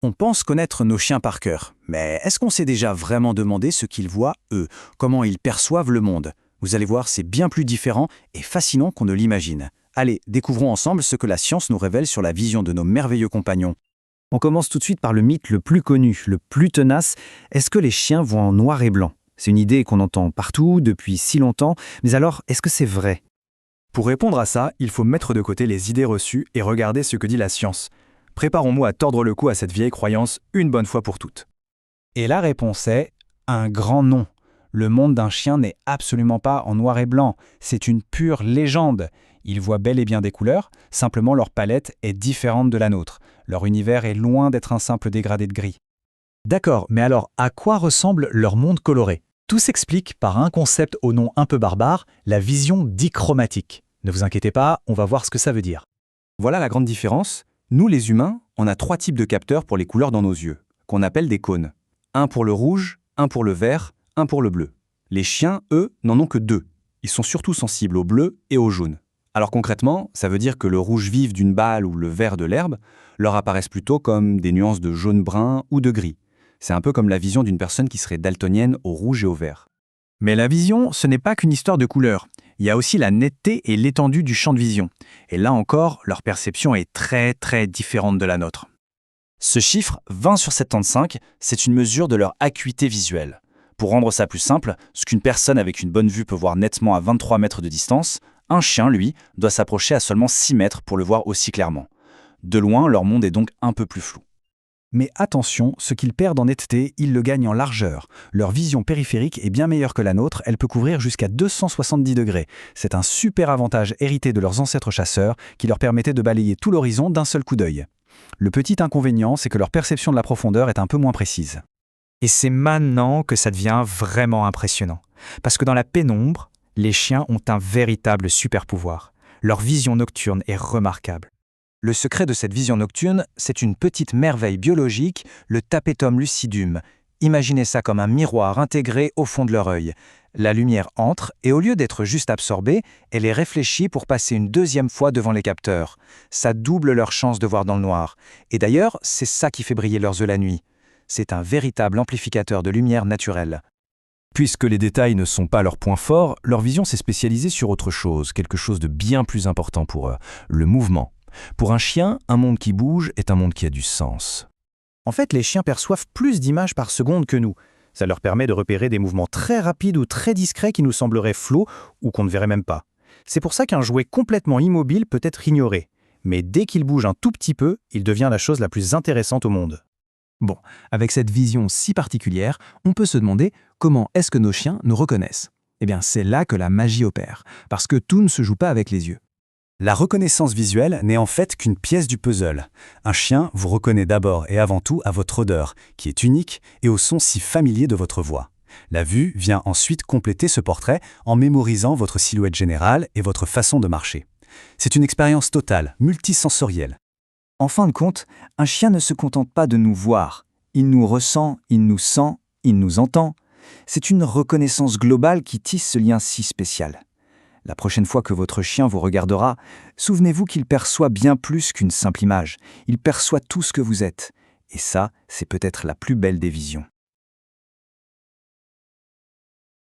On pense connaître nos chiens par cœur, mais est-ce qu'on s'est déjà vraiment demandé ce qu'ils voient, eux, comment ils perçoivent le monde? Vous allez voir, c'est bien plus différent et fascinant qu'on ne l'imagine. Allez, découvrons ensemble ce que la science nous révèle sur la vision de nos merveilleux compagnons. On commence tout de suite par le mythe le plus connu, le plus tenace. Est-ce que les chiens voient en noir et blanc? C'est une idée qu'on entend partout, depuis si longtemps, mais alors, est-ce que c'est vrai? Pour répondre à ça, il faut mettre de côté les idées reçues et regarder ce que dit la science. Préparons-nous à tordre le cou à cette vieille croyance une bonne fois pour toutes. Et la réponse est un grand non. Le monde d'un chien n'est absolument pas en noir et blanc, c'est une pure légende. Ils voient bel et bien des couleurs, simplement leur palette est différente de la nôtre. Leur univers est loin d'être un simple dégradé de gris. D'accord, mais alors à quoi ressemble leur monde coloré? Tout s'explique par un concept au nom un peu barbare, la vision dichromatique. Ne vous inquiétez pas, on va voir ce que ça veut dire. Voilà la grande différence. Nous, les humains, on a 3 types de capteurs pour les couleurs dans nos yeux, qu'on appelle des cônes. Un pour le rouge, un pour le vert, un pour le bleu. Les chiens, eux, n'en ont que 2. Ils sont surtout sensibles au bleu et au jaune. Alors concrètement, ça veut dire que le rouge vif d'une balle ou le vert de l'herbe leur apparaissent plutôt comme des nuances de jaune-brun ou de gris. C'est un peu comme la vision d'une personne qui serait daltonienne au rouge et au vert. Mais la vision, ce n'est pas qu'une histoire de couleurs. Il y a aussi la netteté et l'étendue du champ de vision. Et là encore, leur perception est très différente de la nôtre. Ce chiffre, 20 sur 75, c'est une mesure de leur acuité visuelle. Pour rendre ça plus simple, ce qu'une personne avec une bonne vue peut voir nettement à 23 mètres de distance, un chien, lui, doit s'approcher à seulement 6 mètres pour le voir aussi clairement. De loin, leur monde est donc un peu plus flou. Mais attention, ce qu'ils perdent en netteté, ils le gagnent en largeur. Leur vision périphérique est bien meilleure que la nôtre, elle peut couvrir jusqu'à 270 degrés. C'est un super avantage hérité de leurs ancêtres chasseurs qui leur permettait de balayer tout l'horizon d'un seul coup d'œil. Le petit inconvénient, c'est que leur perception de la profondeur est un peu moins précise. Et c'est maintenant que ça devient vraiment impressionnant. Parce que dans la pénombre, les chiens ont un véritable super pouvoir. Leur vision nocturne est remarquable. Le secret de cette vision nocturne, c'est une petite merveille biologique, le tapetum lucidum. Imaginez ça comme un miroir intégré au fond de leur œil. La lumière entre et au lieu d'être juste absorbée, elle est réfléchie pour passer une deuxième fois devant les capteurs. Ça double leur chance de voir dans le noir. Et d'ailleurs, c'est ça qui fait briller leurs yeux la nuit. C'est un véritable amplificateur de lumière naturelle. Puisque les détails ne sont pas leur point fort, leur vision s'est spécialisée sur autre chose, quelque chose de bien plus important pour eux, le mouvement. Pour un chien, un monde qui bouge est un monde qui a du sens. En fait, les chiens perçoivent plus d'images par seconde que nous. Ça leur permet de repérer des mouvements très rapides ou très discrets qui nous sembleraient flots ou qu'on ne verrait même pas. C'est pour ça qu'un jouet complètement immobile peut être ignoré. Mais dès qu'il bouge un tout petit peu, il devient la chose la plus intéressante au monde. Bon, avec cette vision si particulière, on peut se demander comment est-ce que nos chiens nous reconnaissent. Eh bien, c'est là que la magie opère, parce que tout ne se joue pas avec les yeux. La reconnaissance visuelle n'est en fait qu'une pièce du puzzle. Un chien vous reconnaît d'abord et avant tout à votre odeur, qui est unique, et au son si familier de votre voix. La vue vient ensuite compléter ce portrait en mémorisant votre silhouette générale et votre façon de marcher. C'est une expérience totale, multisensorielle. En fin de compte, un chien ne se contente pas de nous voir. Il nous ressent, il nous sent, il nous entend. C'est une reconnaissance globale qui tisse ce lien si spécial. La prochaine fois que votre chien vous regardera, souvenez-vous qu'il perçoit bien plus qu'une simple image. Il perçoit tout ce que vous êtes. Et ça, c'est peut-être la plus belle des visions.